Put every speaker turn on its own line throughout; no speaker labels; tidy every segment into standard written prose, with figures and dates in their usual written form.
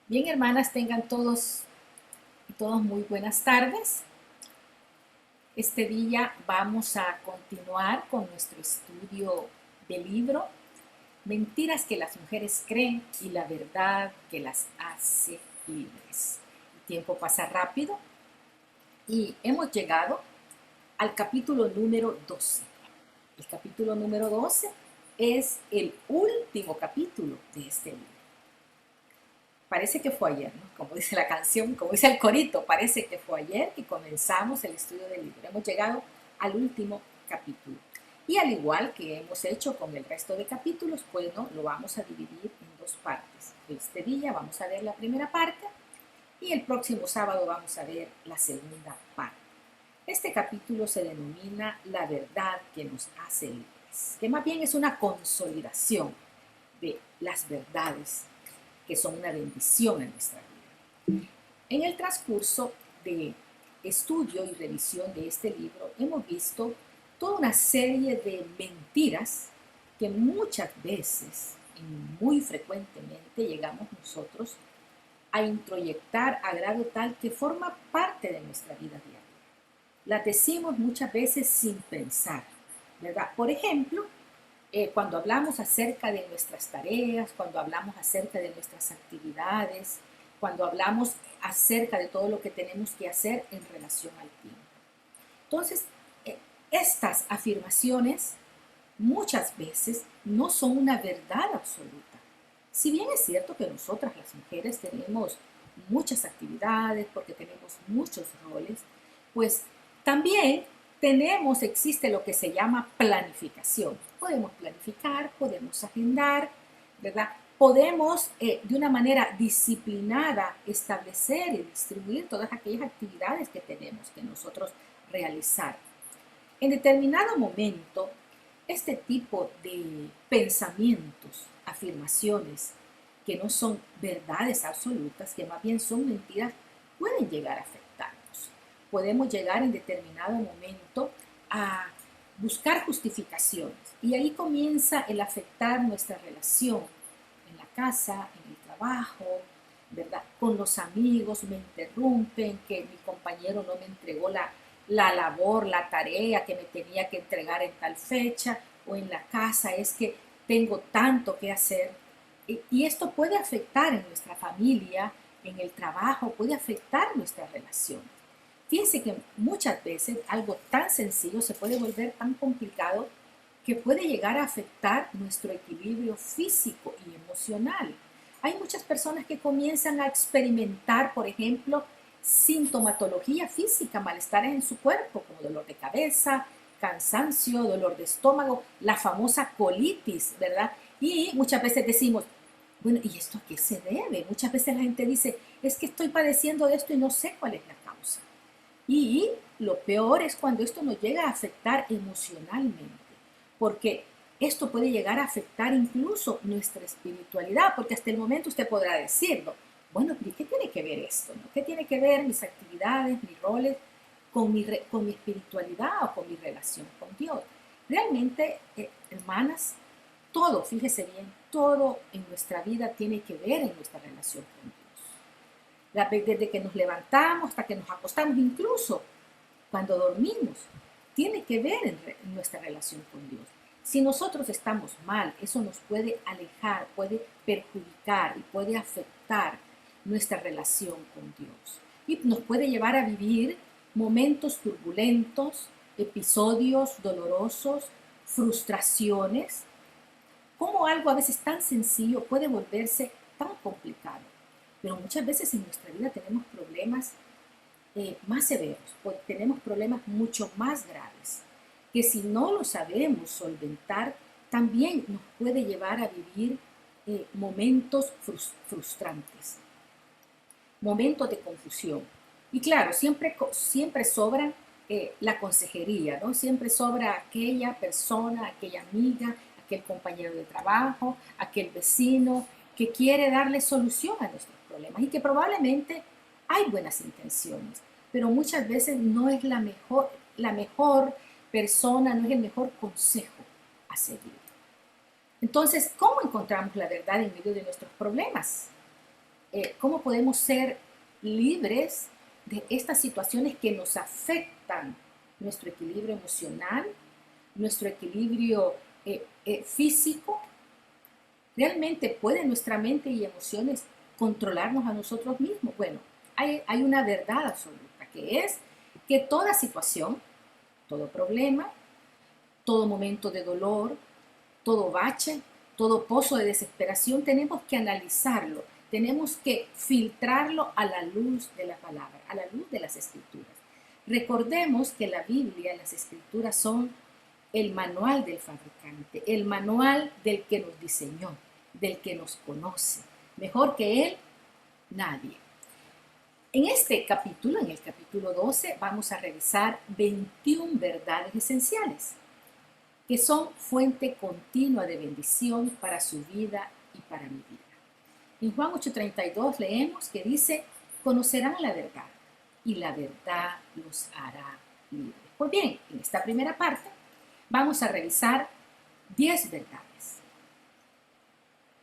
Bien, hermanas, tengan todos y todas muy buenas tardes. Este día vamos a continuar con nuestro estudio del libro Mentiras que las mujeres creen y la verdad que las hace libres. El tiempo pasa rápido y hemos llegado al capítulo número 12. El capítulo número 12 es el último capítulo de este libro. Parece que fue ayer, ¿no? Como dice la canción, como dice el corito, parece que fue ayer que comenzamos el estudio del libro. Hemos llegado al último capítulo. Y al igual que hemos hecho con el resto de capítulos, bueno, lo vamos a dividir en dos partes. Este día vamos a ver la primera parte y el próximo sábado vamos a ver la segunda parte. Este capítulo se denomina La verdad que nos hace libres, que más bien es una consolidación de las verdades que son una bendición en nuestra vida. En el transcurso de estudio y revisión de este libro hemos visto toda una serie de mentiras que muchas veces y muy frecuentemente llegamos nosotros a introyectar a grado tal que forma parte de nuestra vida diaria. Las decimos muchas veces sin pensar, ¿verdad? Por ejemplo, cuando hablamos acerca de nuestras tareas, cuando hablamos acerca de nuestras actividades, cuando hablamos acerca de todo lo que tenemos que hacer en relación al tiempo. Entonces, estas afirmaciones muchas veces no son una verdad absoluta. Si bien es cierto que nosotras las mujeres tenemos muchas actividades, porque tenemos muchos roles, pues también existe lo que se llama planificación. Podemos planificar, podemos agendar, ¿verdad? Podemos de una manera disciplinada establecer y distribuir todas aquellas actividades que tenemos que nosotros realizar. En determinado momento, este tipo de pensamientos, afirmaciones, que no son verdades absolutas, que más bien son mentiras, pueden llegar a afectarnos. Podemos llegar en determinado momento a buscar justificaciones y ahí comienza el afectar nuestra relación en la casa, en el trabajo, ¿verdad? Con los amigos, me interrumpen, que mi compañero no me entregó la labor, la tarea que me tenía que entregar en tal fecha, o en la casa es que tengo tanto que hacer. Y esto puede afectar en nuestra familia, en el trabajo, puede afectar nuestras relaciones. Fíjense que muchas veces algo tan sencillo se puede volver tan complicado que puede llegar a afectar nuestro equilibrio físico y emocional. Hay muchas personas que comienzan a experimentar, por ejemplo, sintomatología física, malestares en su cuerpo, como dolor de cabeza, cansancio, dolor de estómago, la famosa colitis, ¿verdad? Y muchas veces decimos, bueno, ¿y esto a qué se debe? Muchas veces la gente dice, es que estoy padeciendo de esto y no sé cuál es la causa. Y lo peor es cuando esto nos llega a afectar emocionalmente, porque esto puede llegar a afectar incluso nuestra espiritualidad, porque hasta el momento usted podrá decirlo, bueno, pero ¿qué tiene que ver esto? ¿No? ¿Qué tiene que ver mis actividades, mis roles con mi espiritualidad o con mi relación con Dios? Realmente, hermanas, todo, fíjese bien, todo en nuestra vida tiene que ver en nuestra relación con Dios. Desde que nos levantamos hasta que nos acostamos, incluso cuando dormimos, tiene que ver en nuestra relación con Dios. Si nosotros estamos mal, eso nos puede alejar, puede perjudicar y puede afectar nuestra relación con Dios. Y nos puede llevar a vivir momentos turbulentos, episodios dolorosos, frustraciones, como algo a veces tan sencillo puede volverse tan complicado. Pero muchas veces en nuestra vida tenemos problemas más severos, pues tenemos problemas mucho más graves, que si no lo sabemos solventar, también nos puede llevar a vivir momentos frustrantes, momentos de confusión. Y claro, siempre sobra la consejería, ¿no? Siempre sobra aquella persona, aquella amiga, aquel compañero de trabajo, aquel vecino que quiere darle solución a nuestros problemas y que probablemente hay buenas intenciones, pero muchas veces no es la mejor persona, no es el mejor consejo a seguir. Entonces, ¿cómo encontramos la verdad en medio de nuestros problemas? cómo podemos ser libres de estas situaciones que nos afectan nuestro equilibrio emocional, nuestro equilibrio físico. ¿Realmente puede nuestra mente y emociones controlarnos a nosotros mismos? Bueno, hay una verdad absoluta, que es que toda situación, todo problema, todo momento de dolor, todo bache, todo pozo de desesperación, tenemos que analizarlo, tenemos que filtrarlo a la luz de la palabra, a la luz de las escrituras. Recordemos que la Biblia, las escrituras son el manual del fabricante, el manual del que nos diseñó, del que nos conoce. Mejor que él, nadie. En este capítulo, en el capítulo 12, vamos a revisar 21 verdades esenciales que son fuente continua de bendición para su vida y para mi vida. En Juan 8:32 leemos que dice, conocerán la verdad y la verdad los hará libres. Pues bien, en esta primera parte vamos a revisar 10 verdades.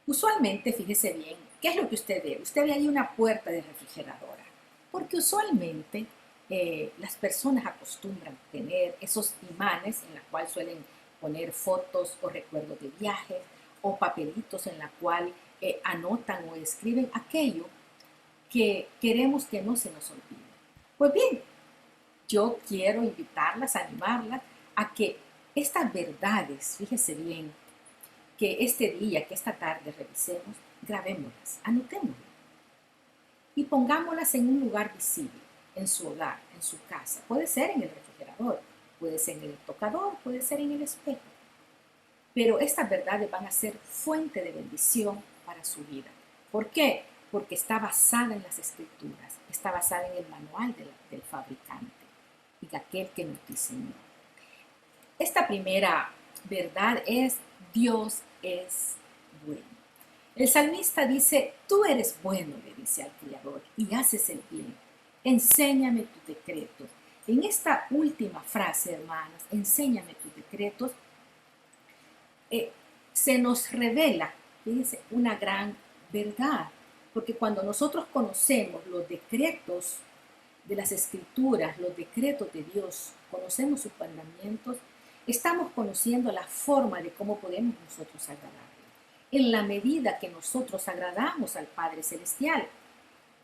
Usualmente, fíjese bien, ¿qué es lo que usted ve? Usted ve ahí una puerta de refrigeradora, porque usualmente las personas acostumbran tener esos imanes en los cuales suelen poner fotos o recuerdos de viajes o papelitos en la cual anotan o escriben aquello que queremos que no se nos olvide. Pues bien, yo quiero invitarlas, animarlas a que estas verdades, fíjese bien, que este día, que esta tarde revisemos, grabémoslas, anotémoslas y pongámoslas en un lugar visible, en su hogar, en su casa. Puede ser en el refrigerador, puede ser en el tocador, puede ser en el espejo. Pero estas verdades van a ser fuente de bendición para su vida. ¿Por qué? Porque está basada en las escrituras, está basada en el manual del fabricante y de aquel que nos diseñó. Esta primera verdad es: Dios es bueno. El salmista dice, tú eres bueno, le dice al Creador, y haces el bien. Enséñame tus decretos. En esta última frase, hermanas, enséñame tus decretos, se nos revela, fíjense, una gran verdad. Porque cuando nosotros conocemos los decretos de las escrituras, los decretos de Dios, conocemos sus mandamientos, estamos conociendo la forma de cómo podemos nosotros agradarle. En la medida que nosotros agradamos al Padre Celestial,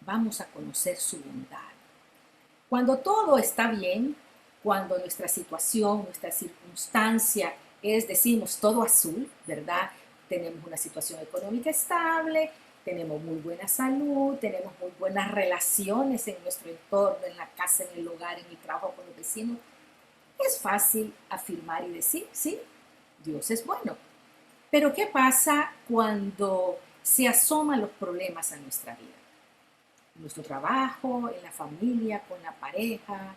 vamos a conocer su bondad. Cuando todo está bien, cuando nuestra situación, nuestra circunstancia es, decimos, todo azul, ¿verdad? Tenemos una situación económica estable, tenemos muy buena salud, tenemos muy buenas relaciones en nuestro entorno, en la casa, en el hogar, en el trabajo con los vecinos. Es fácil afirmar y decir, sí, Dios es bueno. Pero ¿qué pasa cuando se asoman los problemas a nuestra vida? En nuestro trabajo, en la familia, con la pareja,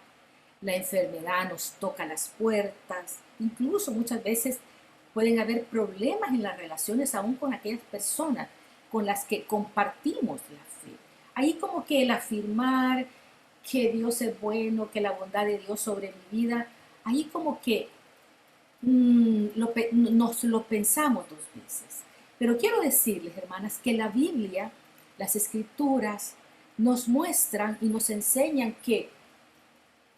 la enfermedad nos toca las puertas, incluso muchas veces pueden haber problemas en las relaciones aún con aquellas personas con las que compartimos la fe. Ahí como que el afirmar que Dios es bueno, que la bondad de Dios sobre mi vida, ahí como que nos lo pensamos dos veces. Pero quiero decirles, hermanas, que la Biblia, las escrituras, nos muestran y nos enseñan que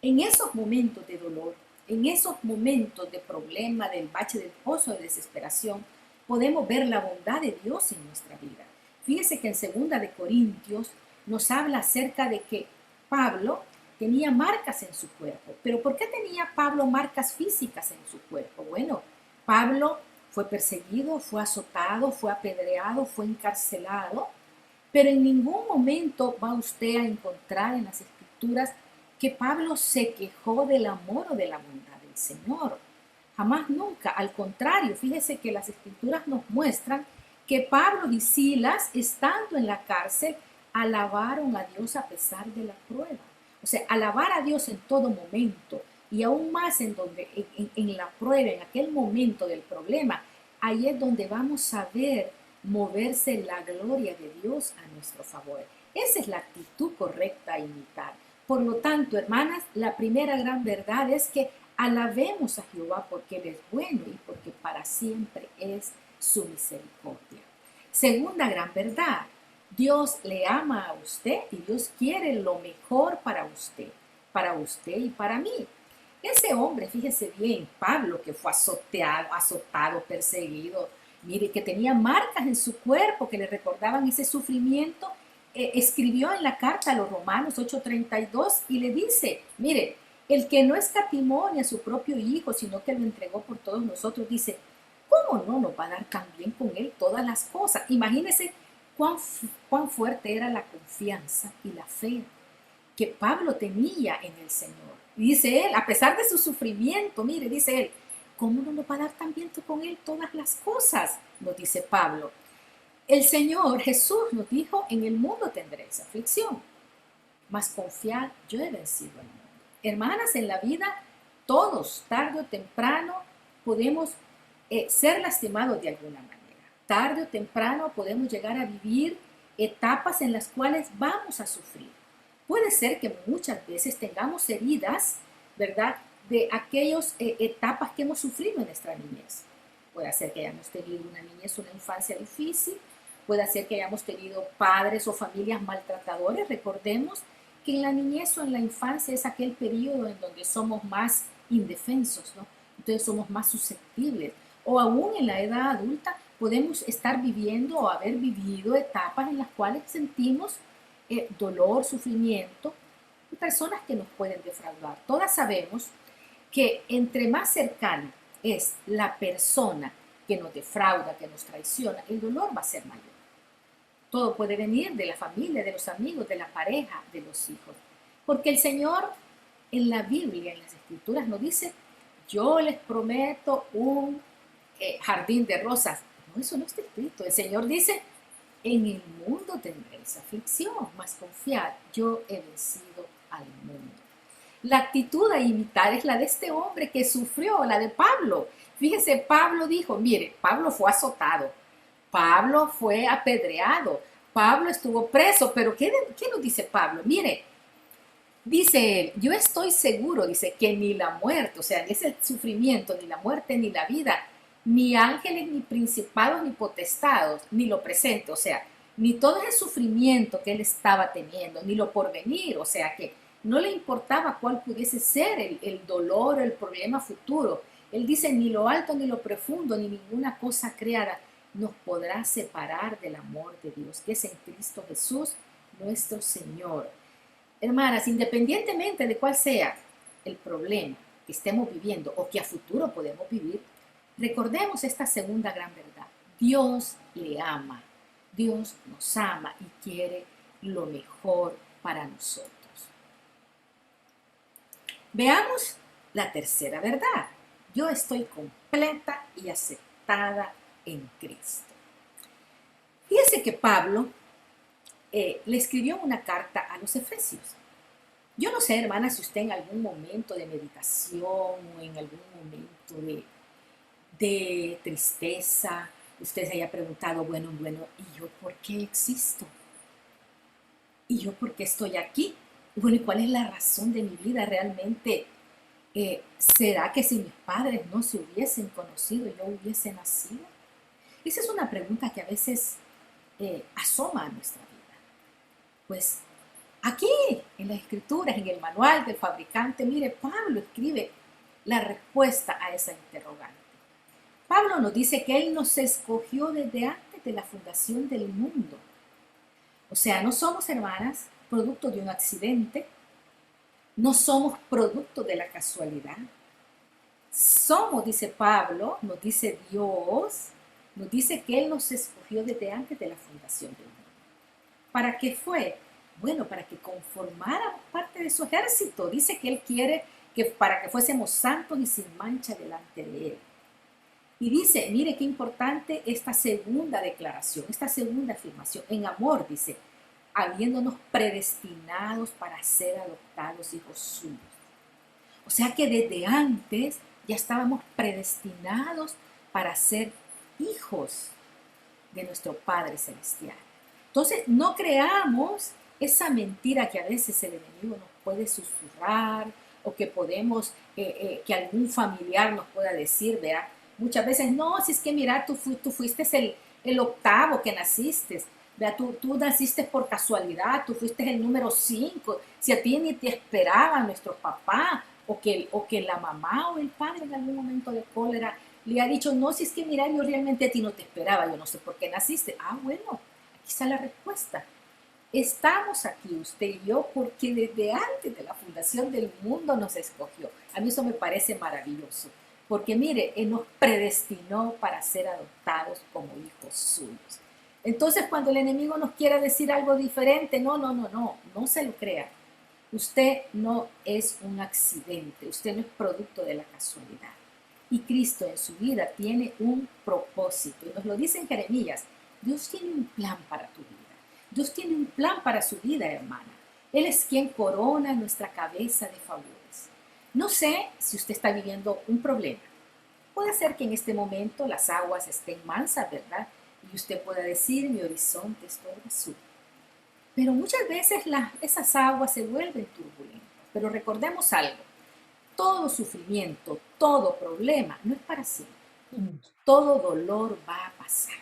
en esos momentos de dolor, en esos momentos de problema, del bache, del pozo de desesperación, podemos ver la bondad de Dios en nuestra vida. Fíjese que en 2 Corintios nos habla acerca de que Pablo tenía marcas en su cuerpo. ¿Pero por qué tenía Pablo marcas físicas en su cuerpo? Bueno, Pablo fue perseguido, fue azotado, fue apedreado, fue encarcelado, pero en ningún momento va usted a encontrar en las escrituras que Pablo se quejó del amor o de la bondad del Señor. Jamás nunca. Al contrario, fíjese que las escrituras nos muestran que Pablo y Silas, estando en la cárcel, alabaron a Dios a pesar de la prueba. O sea, alabar a Dios en todo momento y aún más en la prueba, en aquel momento del problema, ahí es donde vamos a ver moverse la gloria de Dios a nuestro favor. Esa es la actitud correcta a imitar. Por lo tanto, hermanas, la primera gran verdad es que alabemos a Jehová porque Él es bueno y porque para siempre es su misericordia. Segunda gran verdad, Dios le ama a usted y Dios quiere lo mejor para usted y para mí. Ese hombre, fíjese bien, Pablo, que fue azotado, perseguido, mire, que tenía marcas en su cuerpo que le recordaban ese sufrimiento, escribió en la carta a los Romanos 8:32 y le dice, mire, el que no escatimó ni a su propio hijo, sino que lo entregó por todos nosotros, dice, ¿cómo no nos va a dar también con él todas las cosas? Imagínese cuán fuerte era la confianza y la fe que Pablo tenía en el Señor. Y dice él, a pesar de su sufrimiento, mire, dice él, ¿cómo no nos va a dar también con él todas las cosas? Nos dice Pablo. El Señor Jesús nos dijo, en el mundo tendréis aflicción, mas confiad, yo he vencido al mundo. Hermanas, en la vida, todos, tarde o temprano, podemos ser lastimados de alguna manera. Tarde o temprano podemos llegar a vivir etapas en las cuales vamos a sufrir. Puede ser que muchas veces tengamos heridas, ¿verdad?, de aquellas etapas que hemos sufrido en nuestra niñez. Puede ser que hayamos tenido una niñez, una infancia difícil, puede ser que hayamos tenido padres o familias maltratadores. Recordemos que en la niñez o en la infancia es aquel periodo en donde somos más indefensos, ¿no? Entonces somos más susceptibles. O aún en la edad adulta podemos estar viviendo o haber vivido etapas en las cuales sentimos dolor, sufrimiento y personas que nos pueden defraudar. Todas sabemos que entre más cercana es la persona que nos defrauda, que nos traiciona, el dolor va a ser mayor. Todo puede venir de la familia, de los amigos, de la pareja, de los hijos. Porque el Señor en la Biblia, en las Escrituras, nos dice, yo les prometo un jardín de rosas. No, eso no está escrito. El Señor dice, en el mundo tendréis aflicción, mas confiad, yo he vencido al mundo. La actitud a imitar es la de este hombre que sufrió, la de Pablo. Fíjese, Pablo dijo, mire, Pablo fue azotado, Pablo fue apedreado, Pablo estuvo preso, pero ¿qué nos dice Pablo? Mire, dice él, yo estoy seguro, dice, que ni la muerte, o sea, ni ese sufrimiento, ni la muerte, ni la vida, ni ángeles, ni principados, ni potestados, ni lo presente, o sea, ni todo ese sufrimiento que él estaba teniendo, ni lo porvenir, o sea, que no le importaba cuál pudiese ser el dolor o el problema futuro. Él dice, ni lo alto, ni lo profundo, ni ninguna cosa creada nos podrá separar del amor de Dios, que es en Cristo Jesús, nuestro Señor. Hermanas, independientemente de cuál sea el problema que estemos viviendo o que a futuro podemos vivir, recordemos esta segunda gran verdad. Dios le ama, Dios nos ama y quiere lo mejor para nosotros. Veamos la tercera verdad. Yo estoy completa y aceptada en Cristo. Fíjese que Pablo le escribió una carta a los Efesios. Yo no sé, hermana, si usted en algún momento de meditación o en algún momento de tristeza, usted se haya preguntado, bueno, ¿y yo por qué existo? ¿Y yo por qué estoy aquí? Bueno, ¿y cuál es la razón de mi vida realmente? ¿Será que si mis padres no se hubiesen conocido, yo hubiese nacido? Esa es una pregunta que a veces asoma a nuestra vida. Pues aquí, en las Escrituras, en el manual del fabricante, mire, Pablo escribe la respuesta a esa interrogante. Pablo nos dice que Él nos escogió desde antes de la fundación del mundo. O sea, no somos, hermanas, producto de un accidente, no somos producto de la casualidad. Somos, dice Pablo, nos dice Dios, nos dice que Él nos escogió desde antes de la fundación del mundo. ¿Para qué fue? Bueno, para que conformáramos parte de su ejército. Dice que Él quiere que para que fuésemos santos y sin mancha delante de Él. Y dice, mire qué importante esta segunda declaración, esta segunda afirmación. En amor, dice, habiéndonos predestinados para ser adoptados hijos suyos. O sea que desde antes ya estábamos predestinados para ser hijos de nuestro Padre Celestial. Entonces, no creamos esa mentira que a veces el enemigo nos puede susurrar o que podemos, que algún familiar nos pueda decir, ¿verdad? Muchas veces, no, si es que mira, tú fuiste el octavo que naciste. Vea, tú naciste por casualidad, tú fuiste el número 5. Si a ti ni te esperaba nuestro papá, o que la mamá o el padre en algún momento de cólera le ha dicho, no, si es que mira, yo realmente a ti no te esperaba, yo no sé por qué naciste. Ah, bueno, aquí está la respuesta. Estamos aquí, usted y yo, porque desde antes de la fundación del mundo nos escogió. A mí eso me parece maravilloso, porque mire, Él nos predestinó para ser adoptados como hijos suyos. Entonces, cuando el enemigo nos quiera decir algo diferente, no se lo crea. Usted no es un accidente, usted no es producto de la casualidad. Y Cristo en su vida tiene un propósito. Y nos lo dice en Jeremías, Dios tiene un plan para tu vida. Dios tiene un plan para su vida, hermana. Él es quien corona nuestra cabeza de favores. No sé si usted está viviendo un problema. Puede ser que en este momento las aguas estén mansas, ¿verdad? Y usted pueda decir, mi horizonte es todo azul. Pero muchas veces esas aguas se vuelven turbulentas. Pero recordemos algo, todo sufrimiento, todo problema no es para siempre. Todo dolor va a pasar.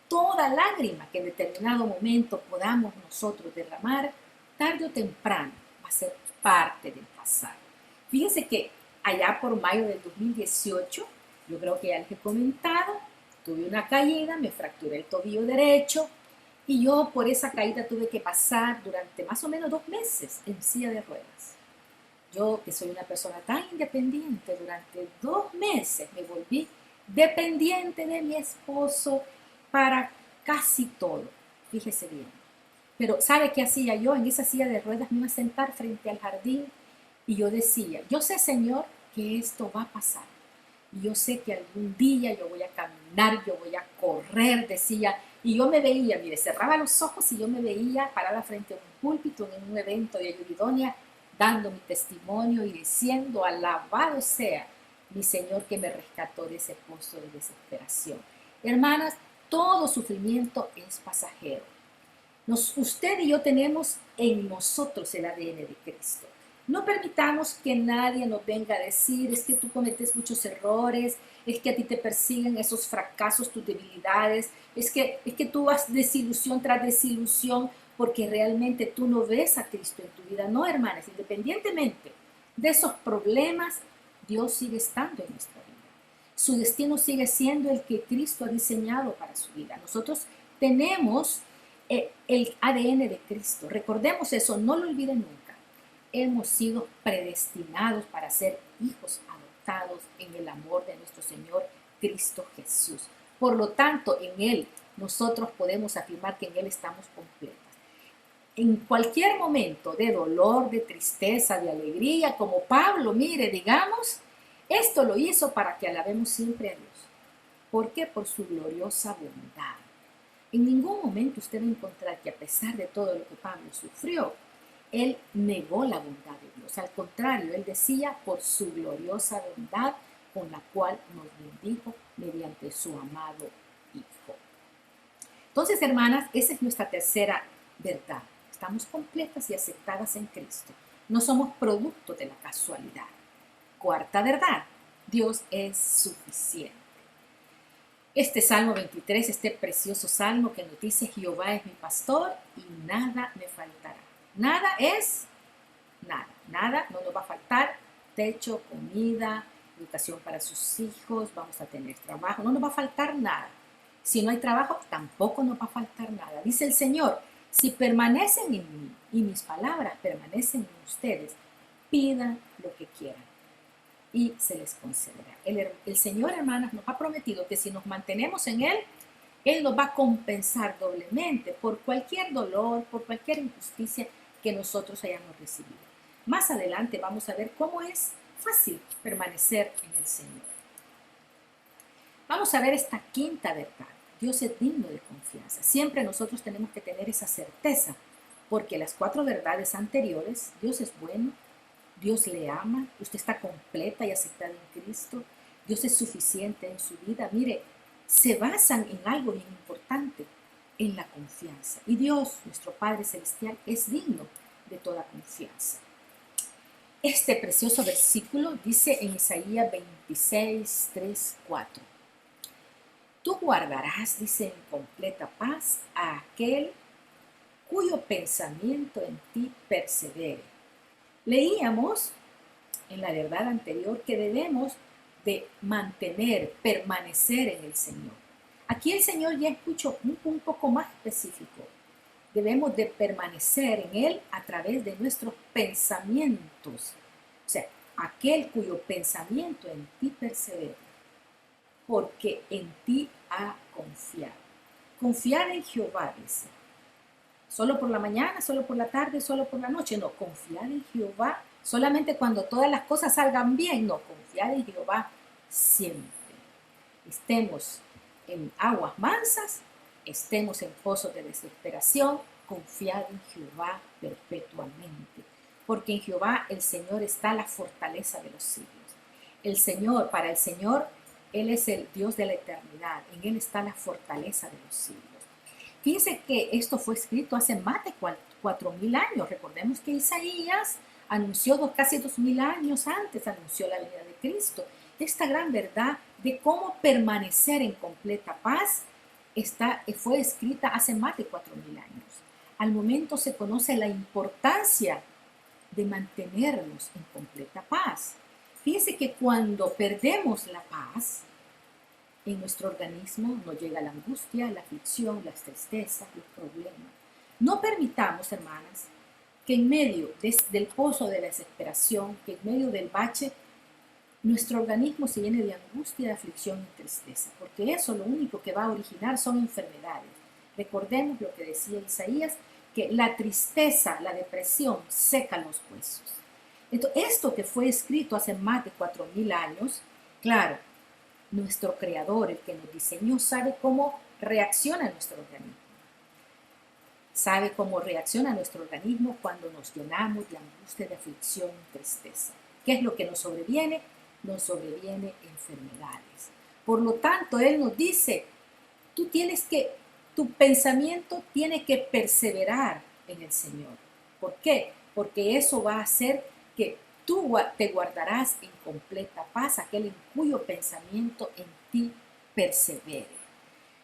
Toda lágrima que en determinado momento podamos nosotros derramar, tarde o temprano va a ser parte del pasado. Fíjense que allá por mayo del 2018, yo creo que ya les he comentado, tuve una caída, me fracturé el tobillo derecho y yo por esa caída tuve que pasar durante más o menos 2 meses en silla de ruedas. Yo, que soy una persona tan independiente, durante 2 meses me volví dependiente de mi esposo para casi todo. Fíjese bien. Pero ¿sabe qué hacía yo? En esa silla de ruedas me iba a sentar frente al jardín y yo decía, yo sé, Señor, que esto va a pasar. Y yo sé que algún día yo voy a caminar, yo voy a correr, decía. Y yo me veía, mire, cerraba los ojos y yo me veía parada frente a un púlpito en un evento de Ayuridonia, dando mi testimonio y diciendo, alabado sea mi Señor que me rescató de ese pozo de desesperación. Hermanas, todo sufrimiento es pasajero. Usted y yo tenemos en nosotros el ADN de Cristo. No permitamos que nadie nos venga a decir, es que tú cometes muchos errores, es que a ti te persiguen esos fracasos, tus debilidades, es que tú vas desilusión tras desilusión porque realmente tú no ves a Cristo en tu vida. No, hermanas, independientemente de esos problemas, Dios sigue estando en nuestra vida. Su destino sigue siendo el que Cristo ha diseñado para su vida. Nosotros tenemos el ADN de Cristo. Recordemos eso, no lo olviden nunca. Hemos sido predestinados para ser hijos adoptados en el amor de nuestro Señor Cristo Jesús. Por lo tanto, en Él nosotros podemos afirmar que en Él estamos completas. En cualquier momento de dolor, de tristeza, de alegría, como Pablo, mire, digamos, esto lo hizo para que alabemos siempre a Dios. ¿Por qué? Por su gloriosa bondad. En ningún momento usted va a encontrar que a pesar de todo lo que Pablo sufrió, él negó la bondad de Dios. Al contrario, él decía por su gloriosa bondad con la cual nos bendijo mediante su amado Hijo. Entonces, hermanas, esa es nuestra tercera verdad. Estamos completas y aceptadas en Cristo. No somos producto de la casualidad. Cuarta verdad, Dios es suficiente. Este Salmo 23, este precioso salmo que nos dice, Jehová es mi pastor y nada me faltará. Nada es nada, nada, no nos va a faltar techo, comida, educación para sus hijos, vamos a tener trabajo, no nos va a faltar nada. Si no hay trabajo, tampoco nos va a faltar nada. Dice el Señor, si permanecen en mí y mis palabras permanecen en ustedes, pidan lo que quieran y se les concederá. El Señor, hermanas, nos ha prometido que si nos mantenemos en Él, Él nos va a compensar doblemente por cualquier dolor, por cualquier injusticia que nosotros hayamos recibido. Más adelante vamos a ver cómo es fácil permanecer en el Señor. Vamos a ver esta quinta verdad. Dios es digno de confianza. Siempre nosotros tenemos que tener esa certeza, porque las 4 verdades anteriores, Dios es bueno, Dios le ama, usted está completa y aceptada en Cristo, Dios es suficiente en su vida. Mire, se basan en algo bien importante, en la confianza. Y Dios, nuestro Padre Celestial, es digno de toda confianza. Este precioso versículo dice en Isaías 26, 3, 4. Tú guardarás, dice, en completa paz a aquel cuyo pensamiento en ti persevere. Leíamos en la verdad anterior que debemos de mantener, permanecer en el Señor. Aquí el Señor ya escuchó un poco más específico. Debemos de permanecer en Él a través de nuestros pensamientos. O sea, aquel cuyo pensamiento en ti persevera, porque en ti ha confiado. Confiar en Jehová, dice. Solo por la mañana, solo por la tarde, solo por la noche. No, confiar en Jehová solamente cuando todas las cosas salgan bien. No, confiar en Jehová siempre. Estemos en aguas mansas, estemos en pozos de desesperación, confiar en Jehová perpetuamente. Porque en Jehová el Señor está la fortaleza de los siglos. El Señor, para el Señor, Él es el Dios de la eternidad. En Él está la fortaleza de los siglos. Fíjense que esto fue escrito hace más de 4.000 años. Recordemos que Isaías anunció casi 2.000 años antes, anunció la venida de Cristo. Esta gran verdad de cómo permanecer en completa paz fue escrita hace más de 4.000 años. Al momento se conoce la importancia de mantenernos en completa paz. Fíjense que cuando perdemos la paz, en nuestro organismo nos llega la angustia, la aflicción, las tristezas, los problemas. No permitamos, hermanas, que en medio del pozo de la desesperación, que en medio del bache, nuestro organismo se llene de angustia, de aflicción y tristeza, porque eso lo único que va a originar son enfermedades. Recordemos lo que decía Isaías, que la tristeza, la depresión seca los huesos. Entonces, esto que fue escrito hace más de 4.000 años, claro, nuestro creador, el que nos diseñó, sabe cómo reacciona nuestro organismo. Sabe cómo reacciona nuestro organismo cuando nos llenamos de angustia, de aflicción y tristeza. ¿Qué es lo que nos sobreviene? Nos sobreviene enfermedades. Por lo tanto, Él nos dice, tu pensamiento tiene que perseverar en el Señor. ¿Por qué? Porque eso va a hacer que tú te guardarás en completa paz, aquel en cuyo pensamiento en ti persevere.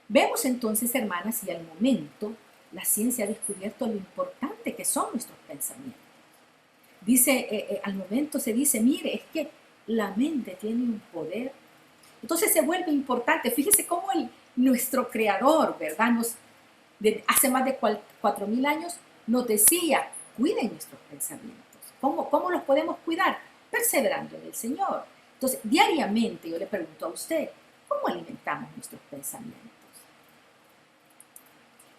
Vemos entonces, hermanas, y al momento la ciencia ha descubierto lo importante que son nuestros pensamientos. Al momento se dice, mire, es que la mente tiene un poder. Entonces se vuelve importante. Fíjese cómo nuestro creador, ¿verdad? Hace más de 4.000 años nos decía, cuiden nuestros pensamientos. ¿Cómo los podemos cuidar? Perseverando en el Señor. Entonces, diariamente yo le pregunto a usted, ¿cómo alimentamos nuestros pensamientos?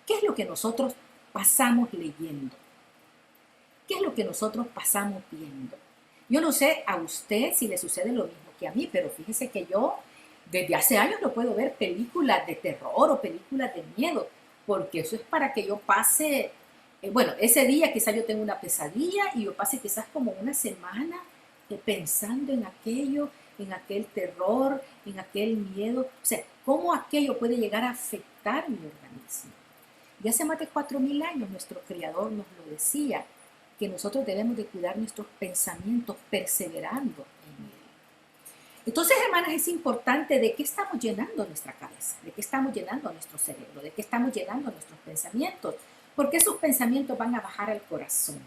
¿Qué es lo que nosotros pasamos leyendo? ¿Qué es lo que nosotros pasamos viendo? Yo no sé a usted si le sucede lo mismo que a mí, pero fíjese que yo desde hace años no puedo ver películas de terror o películas de miedo, porque eso es para que yo pase, bueno, ese día quizás yo tengo una pesadilla y yo pase quizás como una semana pensando en aquello, en aquel terror, en aquel miedo. O sea, cómo aquello puede llegar a afectar mi organismo. Y hace más de 4.000 años nuestro Creador nos lo decía, que nosotros debemos de cuidar nuestros pensamientos perseverando en Él. Entonces, hermanas, es importante de qué estamos llenando nuestra cabeza, de qué estamos llenando nuestro cerebro, de qué estamos llenando nuestros pensamientos, porque esos pensamientos van a bajar al corazón.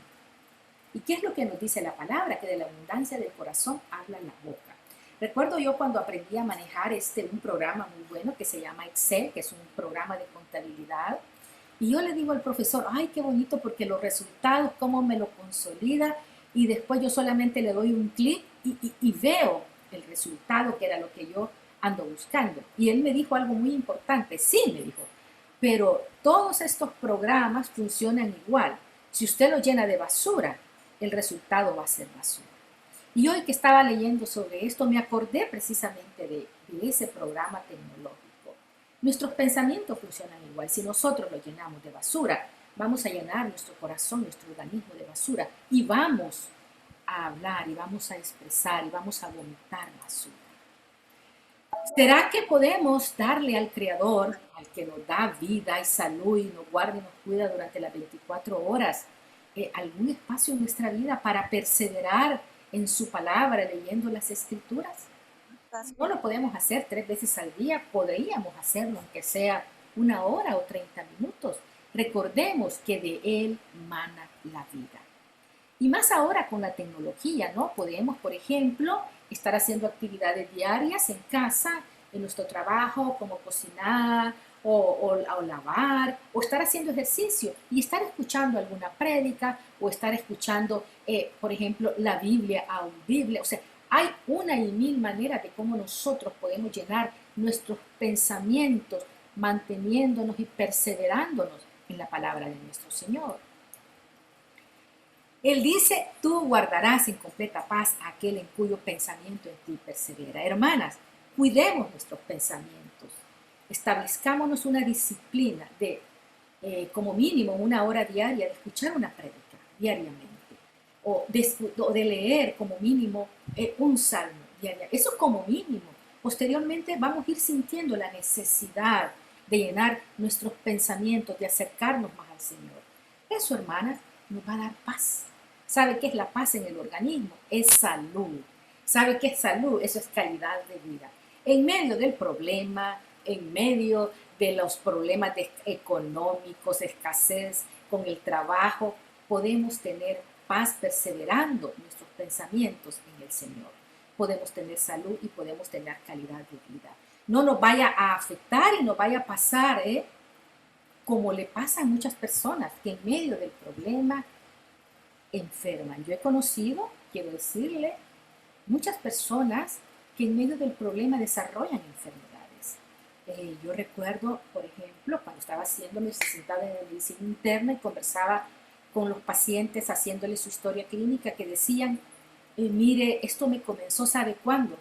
¿Y qué es lo que nos dice la palabra? Que de la abundancia del corazón habla la boca. Recuerdo yo cuando aprendí a manejar un programa muy bueno que se llama Excel, que es un programa de contabilidad, y yo le digo al profesor, ay, qué bonito, porque los resultados, cómo me lo consolida, y después yo solamente le doy un clic y veo el resultado, que era lo que yo ando buscando. Y él me dijo algo muy importante, sí, me dijo, pero todos estos programas funcionan igual. Si usted lo llena de basura, el resultado va a ser basura. Y hoy que estaba leyendo sobre esto, me acordé precisamente de ese programa tecnológico. Nuestros pensamientos funcionan igual. Si nosotros lo llenamos de basura, vamos a llenar nuestro corazón, nuestro organismo de basura y vamos a hablar y vamos a expresar y vamos a vomitar basura. ¿Será que podemos darle al Creador, al que nos da vida y salud y nos guarda y nos cuida durante las 24 horas, algún espacio en nuestra vida para perseverar en su palabra leyendo las Escrituras? No lo podemos hacer 3 veces al día, podríamos hacerlo aunque sea 1 hora o 30 minutos. Recordemos que de Él mana la vida. Y más ahora con la tecnología, ¿no? Podemos, por ejemplo, estar haciendo actividades diarias en casa, en nuestro trabajo, como cocinar o lavar, o estar haciendo ejercicio y estar escuchando alguna prédica o estar escuchando, por ejemplo, la Biblia audible. O sea, hay una y mil maneras de cómo nosotros podemos llenar nuestros pensamientos manteniéndonos y perseverándonos en la palabra de nuestro Señor. Él dice, tú guardarás en completa paz a aquel en cuyo pensamiento en ti persevera. Hermanas, cuidemos nuestros pensamientos. Establezcámonos una disciplina de, como mínimo, 1 hora diaria de escuchar una prédica diariamente. O de leer como mínimo un salmo diario. Eso como mínimo. Posteriormente vamos a ir sintiendo la necesidad de llenar nuestros pensamientos, de acercarnos más al Señor. Eso, hermanas, nos va a dar paz. ¿Sabe qué es la paz en el organismo? Es salud. ¿Sabe qué es salud? Eso es calidad de vida. En medio del problema, en medio de los problemas económicos, escasez con el trabajo, podemos tener paz perseverando nuestros pensamientos en el Señor. Podemos tener salud y podemos tener calidad de vida. No nos vaya a afectar y nos vaya a pasar, como le pasa a muchas personas que en medio del problema enferman. Yo he conocido, quiero decirle, muchas personas que en medio del problema desarrollan enfermedades. Yo recuerdo, por ejemplo, cuando estaba haciendo mi licenciatura de medicina interna y conversaba con los pacientes haciéndoles su historia clínica, que decían, mire, esto me comenzó, ¿sabe cuándo?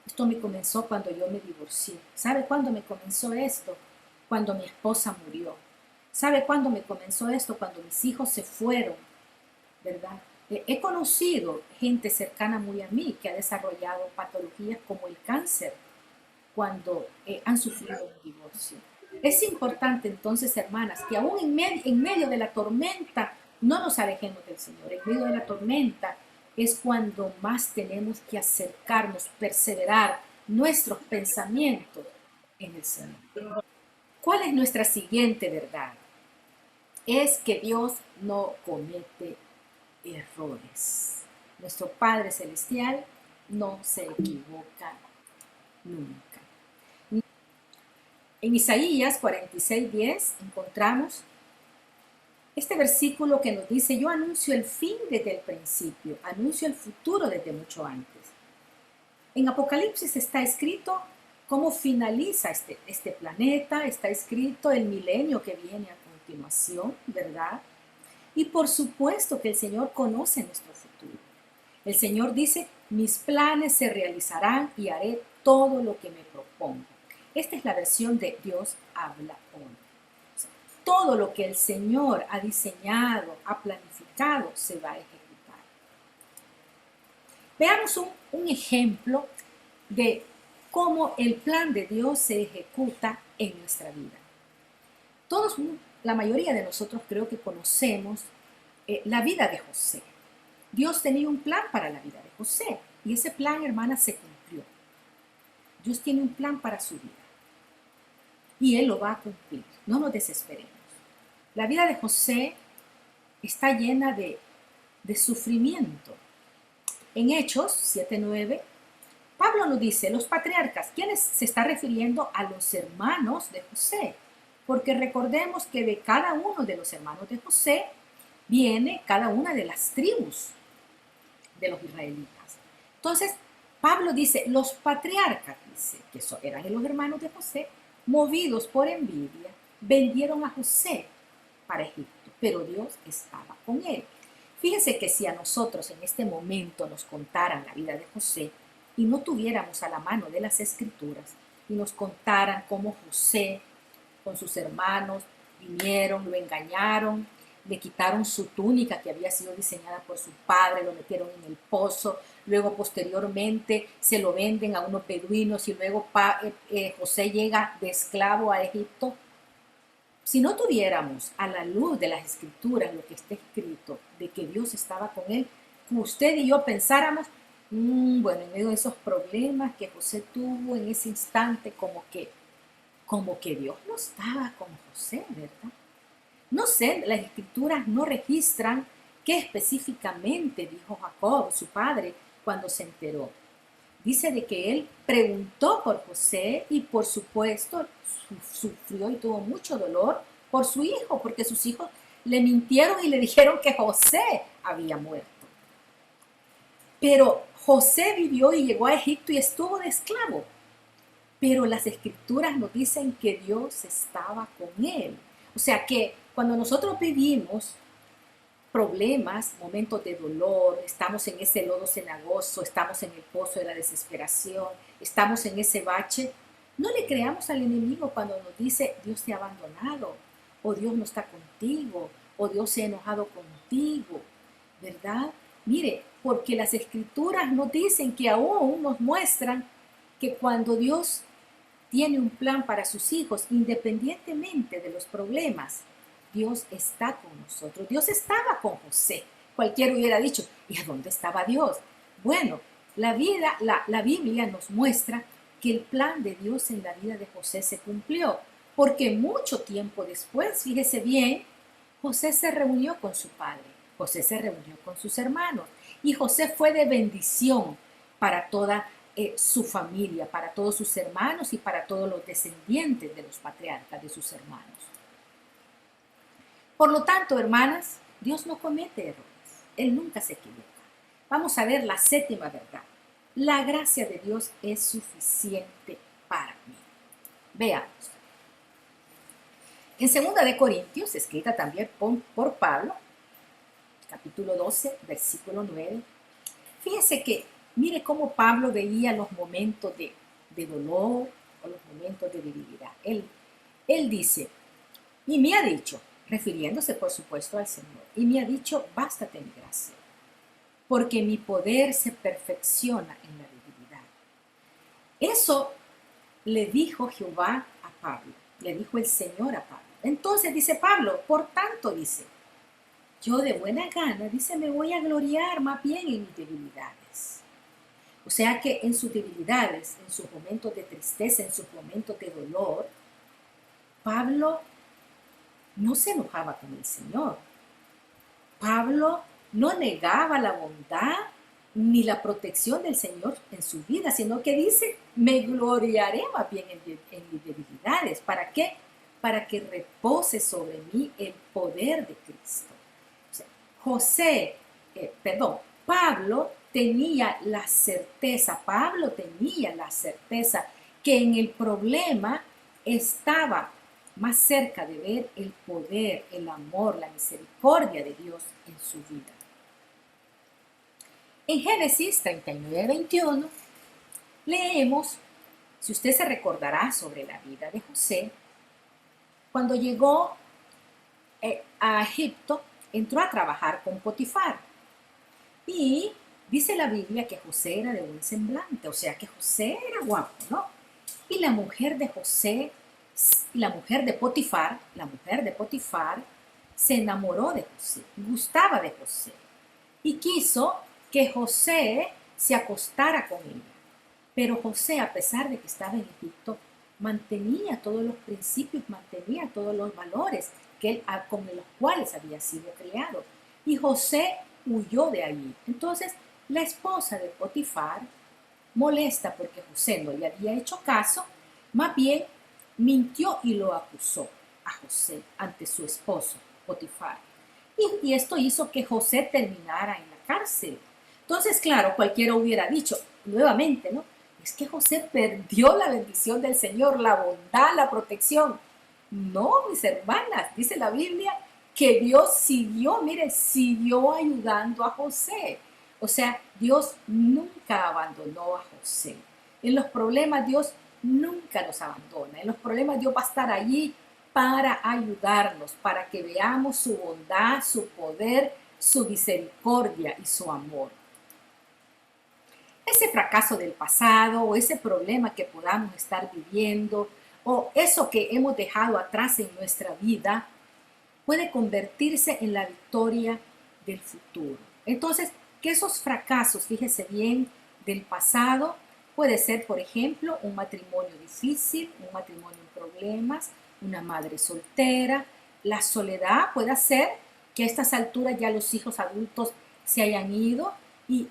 Esto me comenzó cuando yo me divorcié. ¿Sabe cuándo me comenzó esto? Cuando mi esposa murió. ¿Sabe cuándo me comenzó esto? Cuando mis hijos se fueron, ¿verdad? He conocido gente cercana muy a mí que ha desarrollado patologías como el cáncer cuando han sufrido un divorcio. Es importante entonces, hermanas, que aún en medio de la tormenta no nos alejemos del Señor. En medio de la tormenta es cuando más tenemos que acercarnos, perseverar nuestros pensamientos en el Señor. ¿Cuál es nuestra siguiente verdad? Es que Dios no comete errores. Nuestro Padre Celestial no se equivoca nunca. En Isaías 46:10 encontramos este versículo que nos dice, yo anuncio el fin desde el principio, anuncio el futuro desde mucho antes. En Apocalipsis está escrito cómo finaliza este planeta, está escrito el milenio que viene a continuación, ¿verdad? Y por supuesto que el Señor conoce nuestro futuro. El Señor dice, mis planes se realizarán y haré todo lo que me propongo. Esta es la versión de Dios habla hoy. O sea, todo lo que el Señor ha diseñado, ha planificado, se va a ejecutar. Veamos un ejemplo de cómo el plan de Dios se ejecuta en nuestra vida. Todos, la mayoría de nosotros creo que conocemos la vida de José. Dios tenía un plan para la vida de José y ese plan, hermana, se cumplió. Dios tiene un plan para su vida y Él lo va a cumplir. No nos desesperemos. La vida de José está llena de sufrimiento. En Hechos 7:9, Pablo nos dice, los patriarcas, ¿quiénes se está refiriendo? A los hermanos de José, porque recordemos que de cada uno de los hermanos de José viene cada una de las tribus de los israelitas. Entonces, Pablo dice, los patriarcas, dice, que eran los hermanos de José, movidos por envidia, vendieron a José para Egipto, pero Dios estaba con él. Fíjense que si a nosotros en este momento nos contaran la vida de José y no tuviéramos a la mano de las escrituras y nos contaran cómo José con sus hermanos vinieron, lo engañaron, le quitaron su túnica que había sido diseñada por su padre, lo metieron en el pozo, luego posteriormente se lo venden a unos beduinos y luego José llega de esclavo a Egipto. Si no tuviéramos a la luz de las escrituras lo que está escrito de que Dios estaba con él, usted y yo pensáramos Bueno, en medio de esos problemas que José tuvo en ese instante, como que Dios no estaba con José, ¿verdad? No sé, las escrituras no registran qué específicamente dijo Jacob, su padre, cuando se enteró. Dice de que él preguntó por José y por supuesto sufrió y tuvo mucho dolor por su hijo, porque sus hijos le mintieron y le dijeron que José había muerto. Pero José vivió y llegó a Egipto y estuvo de esclavo. Pero las escrituras nos dicen que Dios estaba con él. O sea que cuando nosotros vivimos problemas, momentos de dolor, estamos en ese lodo cenagoso, estamos en el pozo de la desesperación, estamos en ese bache, no le creamos al enemigo cuando nos dice Dios te ha abandonado, o Dios no está contigo, o Dios se ha enojado contigo, ¿verdad? Mire, porque las escrituras nos dicen que aún nos muestran que cuando Dios tiene un plan para sus hijos, independientemente de los problemas, Dios está con nosotros. Dios estaba con José. Cualquiera hubiera dicho, ¿y a dónde estaba Dios? Bueno, la Biblia nos muestra que el plan de Dios en la vida de José se cumplió, porque mucho tiempo después, fíjese bien, José se reunió con su padre, José se reunió con sus hermanos y José fue de bendición para toda su familia, para todos sus hermanos y para todos los descendientes de los patriarcas de sus hermanos. Por lo tanto, hermanas, Dios no comete errores, Él nunca se equivoca. Vamos a ver la séptima verdad. La gracia de Dios es suficiente para mí. Veamos. En 2 de Corintios, escrita también por Pablo, capítulo 12, versículo 9, fíjese que, mire cómo Pablo veía los momentos de dolor o los momentos de debilidad. Él dice, y me ha dicho, refiriéndose por supuesto al Señor, y me ha dicho, bástate mi gracia, porque mi poder se perfecciona en la debilidad. Eso le dijo Jehová a Pablo, le dijo el Señor a Pablo. Entonces dice Pablo, por tanto dice, yo de buena gana, dice, me voy a gloriar más bien en mis debilidades. O sea que en sus debilidades, en sus momentos de tristeza, en sus momentos de dolor, Pablo no se enojaba con el Señor. Pablo no negaba la bondad ni la protección del Señor en su vida, sino que dice, me gloriaré más bien en mis debilidades. ¿Para qué? Para que repose sobre mí el poder de Cristo. O sea, Pablo tenía la certeza que en el problema estaba más cerca de ver el poder, el amor, la misericordia de Dios en su vida. En Génesis 39:21 leemos, si usted se recordará sobre la vida de José, cuando llegó a Egipto, entró a trabajar con Potifar. Y dice la Biblia que José era de buen semblante, o sea que José era guapo, ¿no? Y la mujer de José, la mujer de Potifar, se enamoró de José, gustaba de José y quiso que José se acostara con ella. Pero José, a pesar de que estaba en Egipto, mantenía todos los principios, mantenía todos los valores con los cuales había sido criado. Y José huyó de allí. Entonces, la esposa de Potifar, molesta porque José no le había hecho caso, más bien mintió y lo acusó a José ante su esposo, Potifar. Y esto hizo que José terminara en la cárcel. Entonces, claro, cualquiera hubiera dicho, nuevamente, ¿no? Es que José perdió la bendición del Señor, la bondad, la protección. No, mis hermanas, dice la Biblia que Dios siguió ayudando a José. O sea, Dios nunca abandonó a José. En los problemas Dios nunca nos abandona. En los problemas Dios va a estar allí para ayudarnos, para que veamos su bondad, su poder, su misericordia y su amor. Ese fracaso del pasado o ese problema que podamos estar viviendo o eso que hemos dejado atrás en nuestra vida puede convertirse en la victoria del futuro. Entonces, que esos fracasos, fíjese bien, del pasado. Puede ser, por ejemplo, un matrimonio difícil, un matrimonio en problemas, una madre soltera. La soledad puede hacer que a estas alturas ya los hijos adultos se hayan ido y,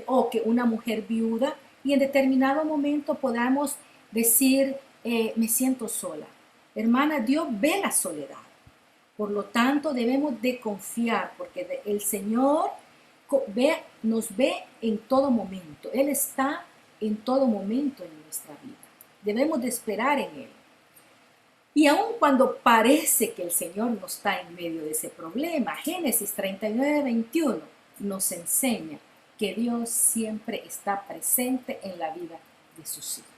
o que una mujer viuda, y en determinado momento podamos decir, me siento sola. Hermana, Dios ve la soledad. Por lo tanto, debemos de confiar, porque el Señor nos ve en todo momento. Él está en todo momento en nuestra vida. Debemos de esperar en Él. Y aun cuando parece que el Señor no está en medio de ese problema, Génesis 39:21 nos enseña que Dios siempre está presente en la vida de sus hijos.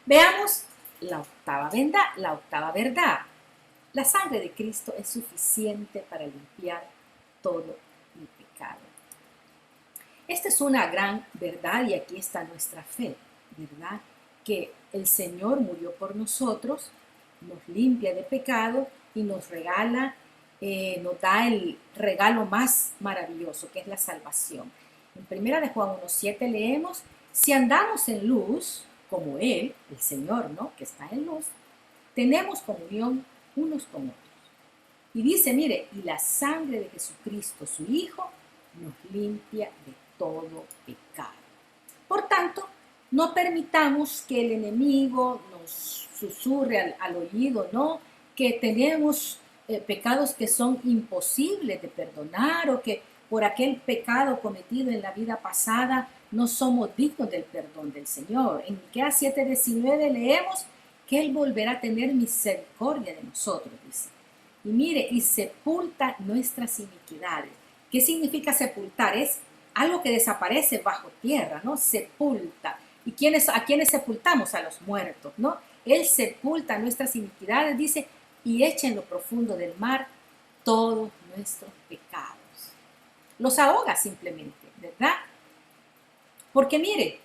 Veamos la octava verdad. La sangre de Cristo es suficiente para limpiar todo el pecado. Esta es una gran verdad y aquí está nuestra fe, ¿verdad? Que el Señor murió por nosotros, nos limpia de pecado y nos regala, nos da el regalo más maravilloso, que es la salvación. En 1 de Juan 1:7 leemos, si andamos en luz, como Él, el Señor, ¿no?, que está en luz, tenemos comunión unos con otros. Y dice, mire, y la sangre de Jesucristo, su Hijo, nos limpia de todo pecado. Por tanto, no permitamos que el enemigo nos susurre al oído, ¿no?, que tenemos pecados que son imposibles de perdonar o que por aquel pecado cometido en la vida pasada no somos dignos del perdón del Señor. En Miqueas 7:19 leemos que Él volverá a tener misericordia de nosotros, dice. Y mire, y sepulta nuestras iniquidades. ¿Qué significa sepultar? Es algo que desaparece bajo tierra, ¿no? Sepulta. ¿Y a quiénes sepultamos? A los muertos, ¿no? Él sepulta nuestras iniquidades, dice, y echa en lo profundo del mar todos nuestros pecados. Los ahoga simplemente, ¿verdad? Porque mire,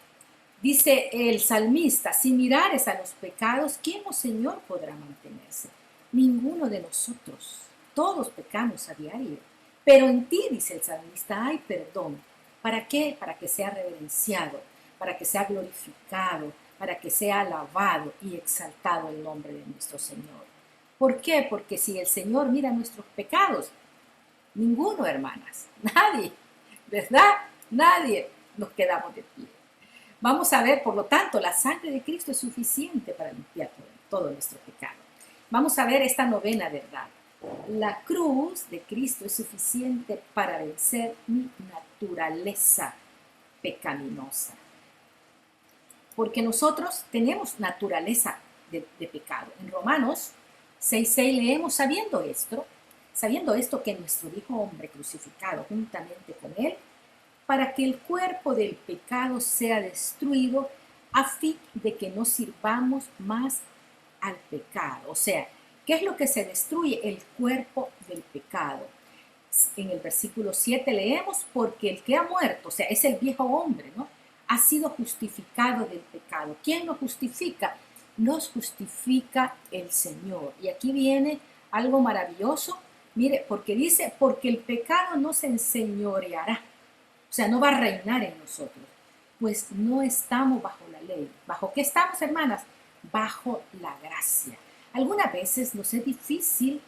dice el salmista, si mirares a los pecados, ¿quién, oh Señor, podrá mantenerse? Ninguno de nosotros. Todos pecamos a diario. Pero en ti, dice el salmista, hay perdón. ¿Para qué? Para que sea reverenciado, para que sea glorificado, para que sea alabado y exaltado el nombre de nuestro Señor. ¿Por qué? Porque si el Señor mira nuestros pecados, ninguno, hermanas, nadie, ¿verdad? Nadie nos quedamos de pie. Vamos a ver, por lo tanto, la sangre de Cristo es suficiente para limpiar todo nuestro pecado. Vamos a ver esta novena verdad. La cruz de Cristo es suficiente para vencer mi naturaleza pecaminosa. Porque nosotros tenemos naturaleza de pecado. En Romanos 6:6 leemos, sabiendo esto que nuestro Hijo hombre crucificado juntamente con Él, para que el cuerpo del pecado sea destruido, a fin de que no sirvamos más al pecado. O sea, ¿qué es lo que se destruye? El cuerpo del pecado. En el versículo 7 leemos, porque el que ha muerto, o sea, es el viejo hombre, ¿no?, ha sido justificado del pecado. ¿Quién nos justifica? Nos justifica el Señor. Y aquí viene algo maravilloso. Mire, porque dice, porque el pecado no se enseñoreará. O sea, no va a reinar en nosotros. Pues no estamos bajo la ley. ¿Bajo qué estamos, hermanas? Bajo la gracia. Algunas veces nos es difícil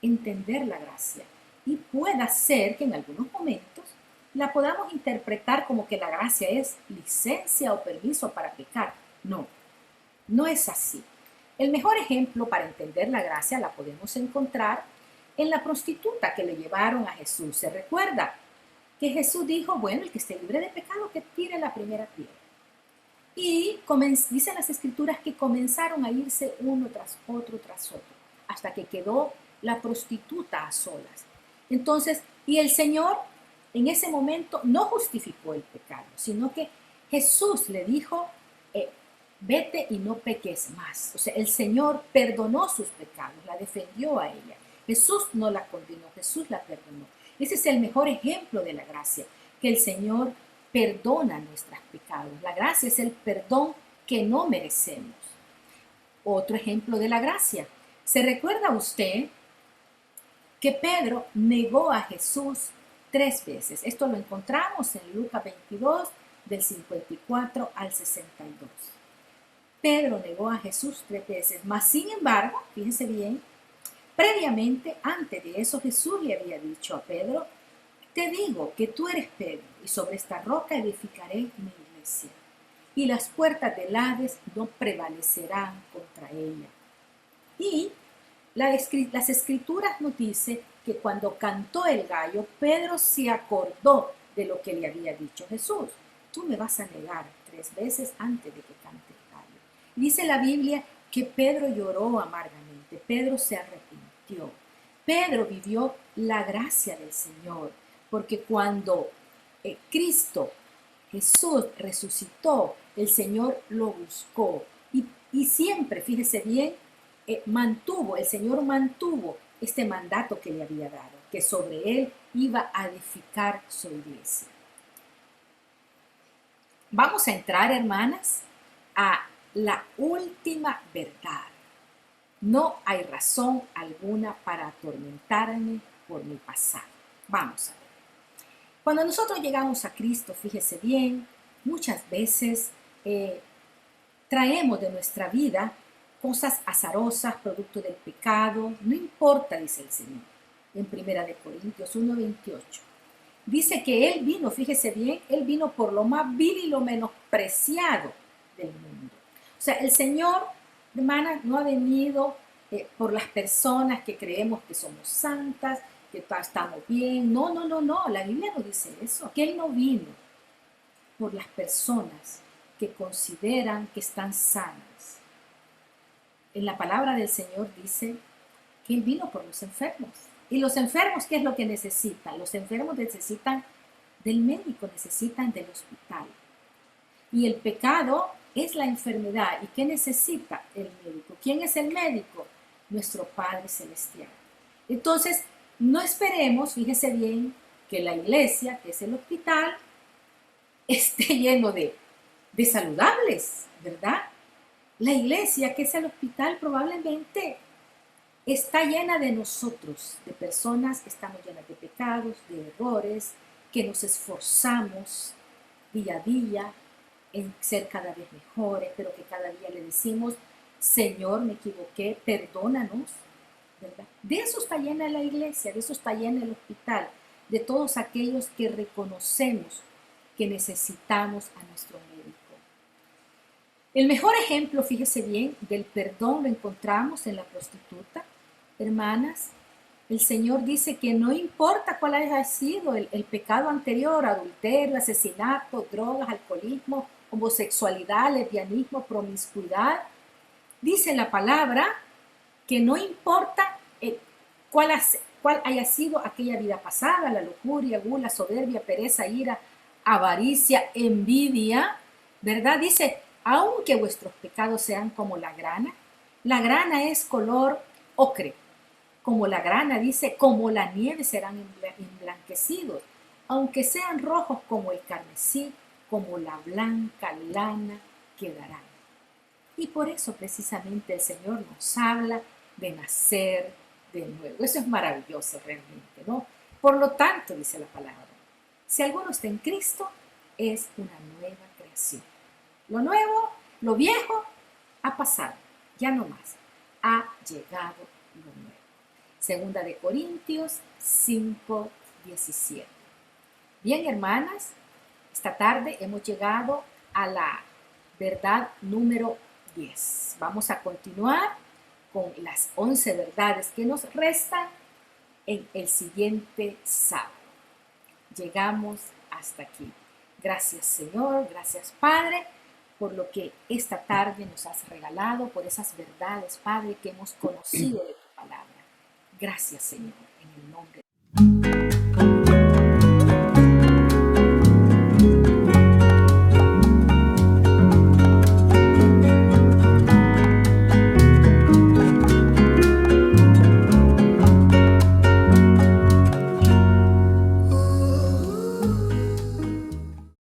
entender la gracia. Y puede ser que en algunos momentos la podamos interpretar como que la gracia es licencia o permiso para pecar. No, no es así. El mejor ejemplo para entender la gracia la podemos encontrar en la prostituta que le llevaron a Jesús. ¿Se recuerda? Que Jesús dijo, bueno, el que esté libre de pecado, que tire la primera piedra. Y dicen las escrituras que comenzaron a irse uno tras otro, hasta que quedó la prostituta a solas. Entonces, y el Señor en ese momento no justificó el pecado, sino que Jesús le dijo, vete y no peques más. O sea, el Señor perdonó sus pecados, la defendió a ella. Jesús no la condenó, Jesús la perdonó. Ese es el mejor ejemplo de la gracia, que el Señor perdona nuestros pecados. La gracia es el perdón que no merecemos. Otro ejemplo de la gracia. ¿Se recuerda usted que Pedro negó a Jesús 3 veces? Esto lo encontramos en Lucas 22, del 54 al 62. Pedro negó a Jesús 3 veces, mas sin embargo, fíjense bien, previamente, antes de eso, Jesús le había dicho a Pedro: te digo que tú eres Pedro, y sobre esta roca edificaré mi iglesia, y las puertas del Hades no prevalecerán contra ella. Y las escrituras nos dicen que cuando cantó el gallo, Pedro se acordó de lo que le había dicho Jesús: tú me vas a negar 3 veces antes de que cante el gallo. Y dice la Biblia que Pedro lloró amargamente, Pedro se arrepintió, Pedro vivió la gracia del Señor, porque cuando Cristo, Jesús resucitó, el Señor lo buscó y siempre, fíjese bien, el Señor mantuvo este mandato que le había dado, que sobre él iba a edificar su iglesia. Vamos a entrar, hermanas, a la última verdad. No hay razón alguna para atormentarme por mi pasado. Vamos a ver. Cuando nosotros llegamos a Cristo, fíjese bien, muchas veces traemos de nuestra vida cosas azarosas, producto del pecado. No importa, dice el Señor, en 1 Corintios 1:28. Dice que Él vino, fíjese bien, Él vino por lo más vil y lo menospreciado del mundo. O sea, el Señor, hermana, no ha venido por las personas que creemos que somos santas, que estamos bien. No, no, no, no. La Biblia no dice eso. Que Él no vino por las personas que consideran que están sanas. En la palabra del Señor dice que Él vino por los enfermos. ¿Y los enfermos qué es lo que necesitan? Los enfermos necesitan del médico, necesitan del hospital. Y el pecado es la enfermedad. ¿Y qué necesita el médico? ¿Quién es el médico? Nuestro Padre Celestial. Entonces, no esperemos, fíjese bien, que la iglesia, que es el hospital, esté lleno de saludables, ¿verdad? La iglesia, que es el hospital, probablemente está llena de nosotros, de personas que estamos llenas de pecados, de errores, que nos esforzamos día a día en ser cada vez mejores, pero que cada día le decimos: Señor, me equivoqué, perdónanos, ¿verdad? De eso está llena la iglesia, de eso está llena el hospital, de todos aquellos que reconocemos que necesitamos a nuestro médico. El mejor ejemplo, fíjese bien, del perdón lo encontramos en la prostituta. Hermanas, el Señor dice que no importa cuál haya sido el pecado anterior: adulterio, asesinato, drogas, alcoholismo, homosexualidad, lesbianismo, promiscuidad. Dice la palabra que no importa cuál haya sido aquella vida pasada: la lujuria, gula, soberbia, pereza, ira, avaricia, envidia, ¿verdad? Dice: aunque vuestros pecados sean como la grana es color ocre, como la grana, dice, como la nieve serán emblanquecidos, aunque sean rojos como el carmesí, como la blanca lana quedarán. Y por eso precisamente el Señor nos habla de nacer de nuevo. Eso es maravilloso realmente, ¿no? Por lo tanto, dice la palabra, si alguno está en Cristo, es una nueva creación. Lo nuevo, lo viejo, ha pasado, ya no más. Ha llegado lo nuevo. Segunda de Corintios 5:17. Bien, hermanas, esta tarde hemos llegado a la verdad número 10. Vamos a continuar con las 11 verdades que nos restan en el siguiente sábado. Llegamos hasta aquí. Gracias, Señor, gracias, Padre, por lo que esta tarde nos has regalado, por esas verdades, Padre, que hemos conocido de tu palabra. Gracias, Señor, en el nombre